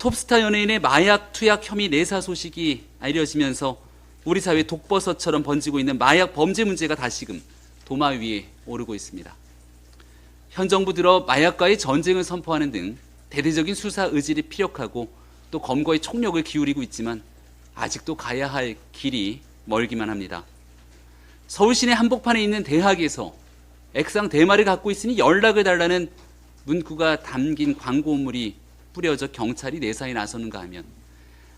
톱스타 연예인의 마약 투약 혐의 내사 소식이 알려지면서 우리 사회 독버섯처럼 번지고 있는 마약 범죄 문제가 다시금 도마 위에 오르고 있습니다. 현 정부 들어 마약과의 전쟁을 선포하는 등 대대적인 수사 의지를 피력하고 또 검거에 총력을 기울이고 있지만 아직도 가야 할 길이 멀기만 합니다. 서울 시내 한복판에 있는 대학에서 액상 대마를 갖고 있으니 연락을 달라는 문구가 담긴 광고물이 뿌려져 경찰이 내사에 나서는가 하면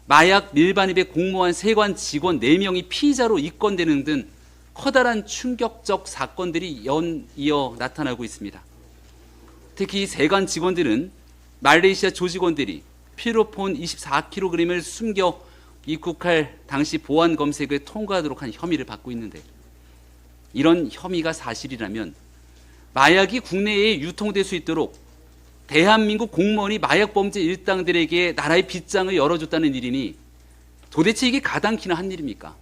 마약 밀반입의 공모한 세관 직원 4명이 피의자로 입건되는 등 커다란 충격적 사건들이 연이어 나타나고 있습니다. 특히 세관 직원들은 말레이시아 조직원들이 필로폰 24kg을 숨겨 입국할 당시 보안 검색을 통과하도록 한 혐의를 받고 있는데, 이런 혐의가 사실이라면 마약이 국내에 유통될 수 있도록 대한민국 공무원이 마약범죄 일당들에게 나라의 빗장을 열어줬다는 일이니 도대체 이게 가당키나 한 일입니까?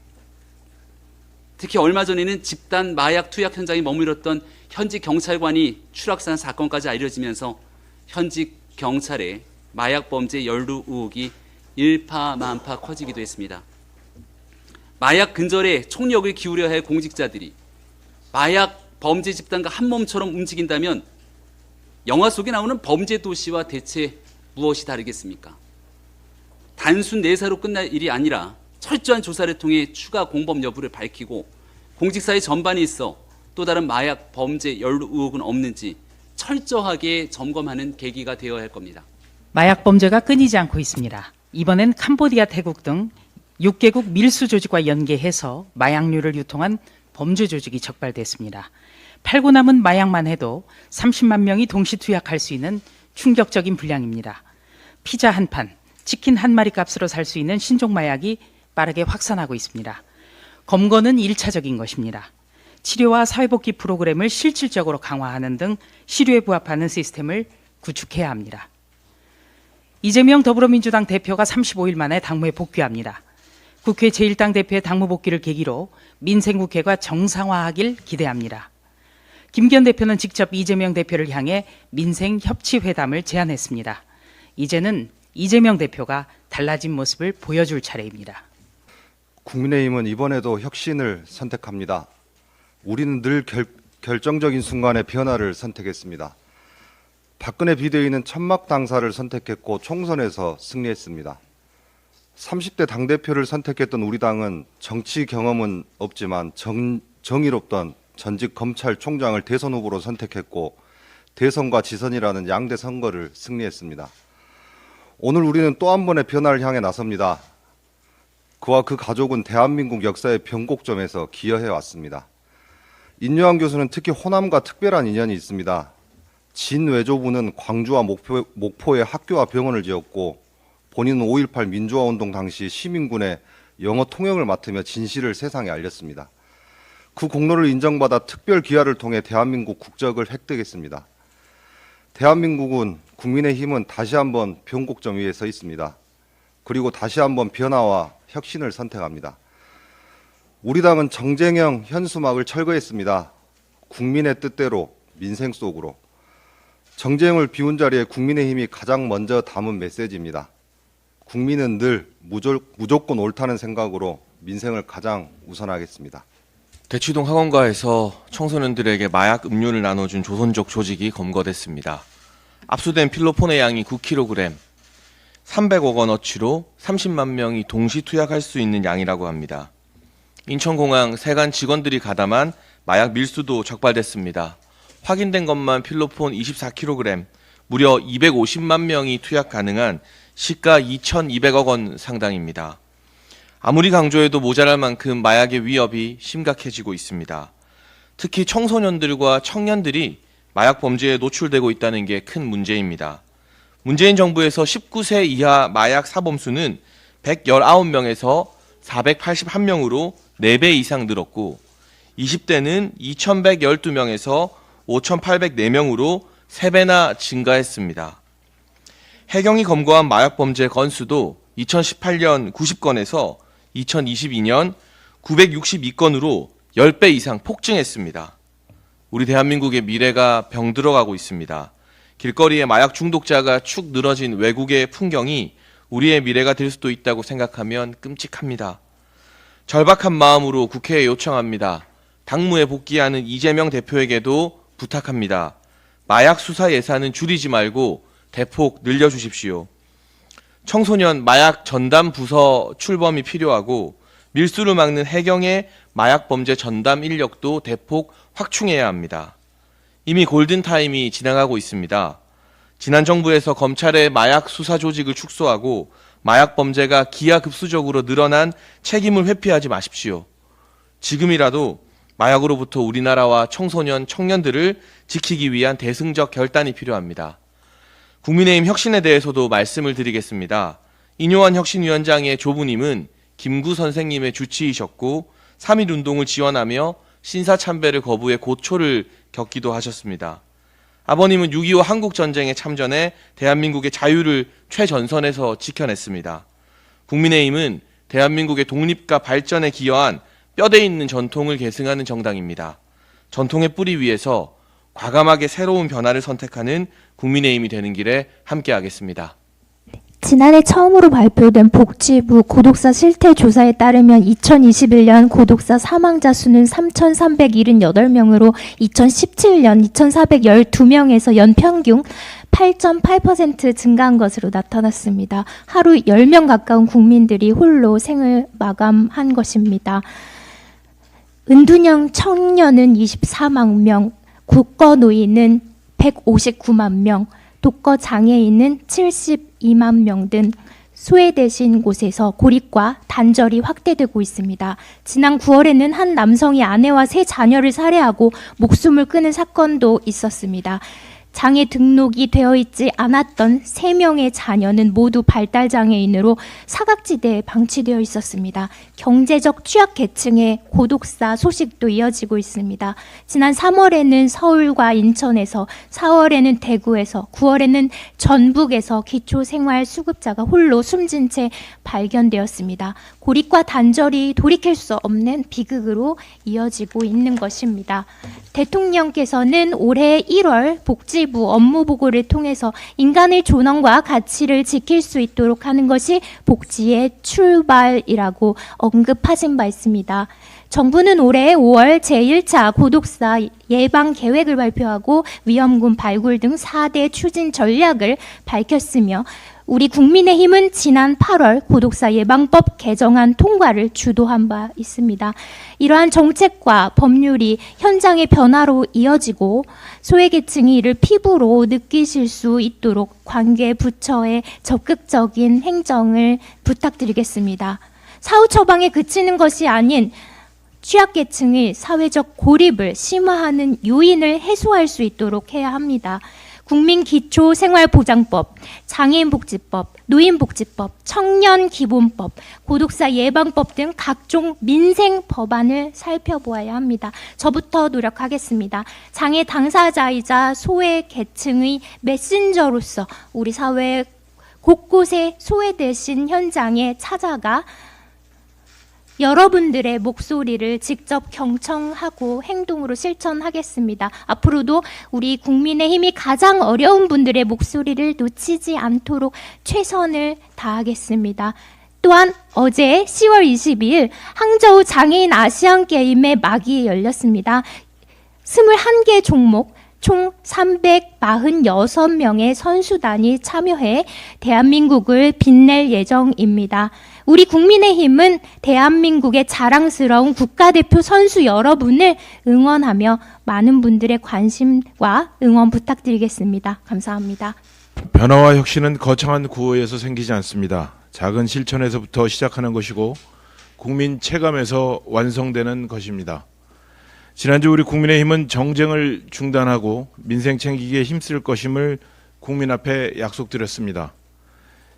특히 얼마 전에는 집단 마약 투약 현장에 머물렀던 현직 경찰관이 추락한 사건까지 알려지면서 현직 경찰의 마약범죄 연루 의혹이 일파만파 커지기도 했습니다. 마약 근절에 총력을 기울여야 할 공직자들이 마약 범죄 집단과 한몸처럼 움직인다면 영화 속에 나오는 범죄 도시와 대체 무엇이 다르겠습니까? 단순 내사로 끝날 일이 아니라 철저한 조사를 통해 추가 공범 여부를 밝히고 공직사회 전반에 있어 또 다른 마약 범죄 연루 의혹은 없는지 철저하게 점검하는 계기가 되어야 할 겁니다. 마약 범죄가 끊이지 않고 있습니다. 이번엔 캄보디아, 태국 등 6개국 밀수 조직과 연계해서 마약류를 유통한 범죄 조직이 적발됐습니다. 팔고 남은 마약만 해도 30만 명이 동시 투약할 수 있는 충격적인 분량입니다. 피자 한 판, 치킨 한 마리 값으로 살 수 있는 신종 마약이 빠르게 확산하고 있습니다. 검거는 1차적인 것입니다. 치료와 사회복귀 프로그램을 실질적으로 강화하는 등 실효에 부합하는 시스템을 구축해야 합니다. 이재명 더불어민주당 대표가 35일 만에 당무에 복귀합니다. 국회 제1당 대표의 당무 복귀를 계기로 민생국회가 정상화하길 기대합니다. 김기현 대표는 직접 이재명 대표를 향해 민생협치회담을 제안했습니다. 이제는 이재명 대표가 달라진 모습을 보여줄 차례입니다. 국민의힘은 이번에도 혁신을 선택합니다. 우리는 늘 결정적인 순간에 변화를 선택했습니다. 박근혜 비대위는 천막 당사를 선택했고 총선에서 승리했습니다. 30대 당대표를 선택했던 우리 당은 정치 경험은 없지만 정의롭던 전직 검찰총장을 대선 후보로 선택했고 대선과 지선이라는 양대 선거를 승리했습니다. 오늘 우리는 또 한 번의 변화를 향해 나섭니다. 그와 그 가족은 대한민국 역사의 변곡점에서 기여해 왔습니다. 인요한 교수는 특히 호남과 특별한 인연이 있습니다. 진 외조부는 광주와 목포에 학교와 병원을 지었고 본인은 5.18 민주화운동 당시 시민군의 영어 통역을 맡으며 진실을 세상에 알렸습니다. 그 공로를 인정받아 특별 귀화를 통해 대한민국 국적을 획득했습니다. 대한민국은, 국민의힘은 다시 한번 변곡점 위에 서 있습니다. 그리고 다시 한번 변화와 혁신을 선택합니다. 우리 당은 정쟁형 현수막을 철거했습니다. 국민의 뜻대로, 민생 속으로. 정쟁을 비운 자리에 국민의힘이 가장 먼저 담은 메시지입니다. 국민은 늘 무조건 옳다는 생각으로 민생을 가장 우선하겠습니다. 대치동 학원가에서 청소년들에게 마약 음료를 나눠준 조선족 조직이 검거됐습니다. 압수된 필로폰의 양이 9kg, 300억 원어치로 30만 명이 동시 투약할 수 있는 양이라고 합니다. 인천공항 세관 직원들이 가담한 마약 밀수도 적발됐습니다. 확인된 것만 필로폰 24kg, 무려 250만 명이 투약 가능한 시가 2,200억 원 상당입니다. 아무리 강조해도 모자랄 만큼 마약의 위협이 심각해지고 있습니다. 특히 청소년들과 청년들이 마약 범죄에 노출되고 있다는 게 큰 문제입니다. 문재인 정부에서 19세 이하 마약 사범수는 119명에서 481명으로 4배 이상 늘었고 20대는 2,112명에서 5,804명으로 3배나 증가했습니다. 해경이 검거한 마약 범죄 건수도 2018년 90건에서 2022년 962건으로 10배 이상 폭증했습니다. 우리 대한민국의 미래가 병들어가고 있습니다. 길거리에 마약 중독자가 축 늘어진 외국의 풍경이 우리의 미래가 될 수도 있다고 생각하면 끔찍합니다. 절박한 마음으로 국회에 요청합니다. 당무에 복귀하는 이재명 대표에게도 부탁합니다. 마약 수사 예산은 줄이지 말고 대폭 늘려주십시오. 청소년 마약 전담 부서 출범이 필요하고 밀수를 막는 해경의 마약 범죄 전담 인력도 대폭 확충해야 합니다. 이미 골든타임이 지나가고 있습니다. 지난 정부에서 검찰의 마약 수사 조직을 축소하고 마약 범죄가 기하급수적으로 늘어난 책임을 회피하지 마십시오. 지금이라도 마약으로부터 우리나라와 청소년, 청년들을 지키기 위한 대승적 결단이 필요합니다. 국민의힘 혁신에 대해서도 말씀을 드리겠습니다. 인요한 혁신위원장의 조부님은 김구 선생님의 주치이셨고 3.1운동을 지원하며 신사참배를 거부해 고초를 겪기도 하셨습니다. 아버님은 6.25 한국전쟁에 참전해 대한민국의 자유를 최전선에서 지켜냈습니다. 국민의힘은 대한민국의 독립과 발전에 기여한 뼈대 있는 전통을 계승하는 정당입니다. 전통의 뿌리 위에서 과감하게 새로운 변화를 선택하는 국민의힘이 되는 길에 함께하겠습니다. 지난해 처음으로 발표된 복지부 고독사 실태조사에 따르면 2021년 고독사 사망자 수는 3,378명으로 2017년 2,412명에서 연평균 8.8% 증가한 것으로 나타났습니다. 하루 10명 가까운 국민들이 홀로 생을 마감한 것입니다. 은둔형 청년은 24만 명, 국거노인은 159만 명, 독거장애인은 72만 명 등 소외되신 곳에서 고립과 단절이 확대되고 있습니다. 지난 9월에는 한 남성이 아내와 세 자녀를 살해하고 목숨을 끊은 사건도 있었습니다. 장애 등록이 되어 있지 않았던 3명의 자녀는 모두 발달장애인으로 사각지대에 방치되어 있었습니다. 경제적 취약계층의 고독사 소식도 이어지고 있습니다. 지난 3월에는 서울과 인천에서, 4월에는 대구에서, 9월에는 전북에서 기초생활수급자가 홀로 숨진 채 발견되었습니다. 고립과 단절이 돌이킬 수 없는 비극으로 이어지고 있는 것입니다. 대통령께서는 올해 1월 복지부 업무보고를 통해서 인간의 존엄과 가치를 지킬 수 있도록 하는 것이 복지의 출발이라고 언급하신 바 있습니다. 정부는 올해 5월 제1차 고독사 예방 계획을 발표하고 위험군 발굴 등 4대 추진 전략을 밝혔으며 우리 국민의힘은 지난 8월 고독사 예방법 개정안 통과를 주도한 바 있습니다. 이러한 정책과 법률이 현장의 변화로 이어지고 소외계층이 이를 피부로 느끼실 수 있도록 관계 부처의 적극적인 행정을 부탁드리겠습니다. 사후 처방에 그치는 것이 아닌 취약계층의 사회적 고립을 심화하는 요인을 해소할 수 있도록 해야 합니다. 국민기초생활보장법, 장애인복지법, 노인복지법, 청년기본법, 고독사 예방법 등 각종 민생 법안을 살펴보아야 합니다. 저부터 노력하겠습니다. 장애 당사자이자 소외계층의 메신저로서 우리 사회 곳곳에 소외되신 현장에 찾아가 여러분들의 목소리를 직접 경청하고 행동으로 실천하겠습니다. 앞으로도 우리 국민의힘이 가장 어려운 분들의 목소리를 놓치지 않도록 최선을 다하겠습니다. 또한 어제 10월 22일 항저우 장애인 아시안게임의 막이 열렸습니다. 21개 종목 총 346명의 선수단이 참여해 대한민국을 빛낼 예정입니다. 우리 국민의힘은 대한민국의 자랑스러운 국가대표 선수 여러분을 응원하며 많은 분들의 관심과 응원 부탁드리겠습니다. 감사합니다. 변화와 혁신은 거창한 구호에서 생기지 않습니다. 작은 실천에서부터 시작하는 것이고 국민 체감에서 완성되는 것입니다. 지난주 우리 국민의힘은 정쟁을 중단하고 민생 챙기기에 힘쓸 것임을 국민 앞에 약속드렸습니다.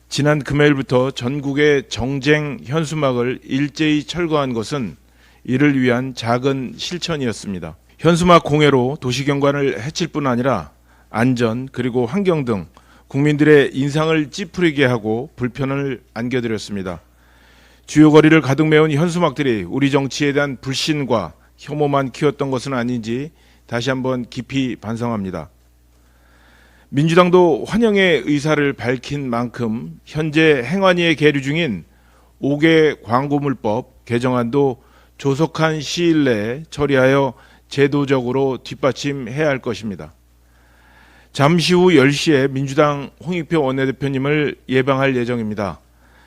지난 금요일부터 전국의 정쟁 현수막을 일제히 철거한 것은 이를 위한 작은 실천이었습니다. 현수막 공해로 도시경관을 해칠 뿐 아니라 안전 그리고 환경 등 국민들의 인상을 찌푸리게 하고 불편을 안겨드렸습니다. 주요 거리를 가득 메운 현수막들이 우리 정치에 대한 불신과 혐오만 키웠던 것은 아닌지 다시 한번 깊이 반성합니다. 민주당도 환영의 의사를 밝힌 만큼 현재 행안위에 계류 중인 5개 광고물법 개정안도 조속한 시일 내에 처리하여 제도적으로 뒷받침해야 할 것입니다. 잠시 후 10시에 민주당 홍익표 원내대표님을 예방할 예정입니다.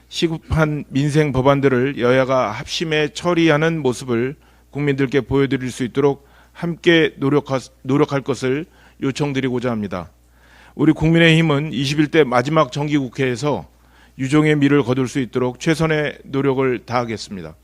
시급한 민생 법안들을 여야가 합심해 처리하는 모습을 국민들께 보여드릴 수 있도록 함께 노력할 것을 요청드리고자 합니다. 우리 국민의힘은 21대 마지막 정기국회에서 유종의 미를 거둘 수 있도록 최선의 노력을 다하겠습니다.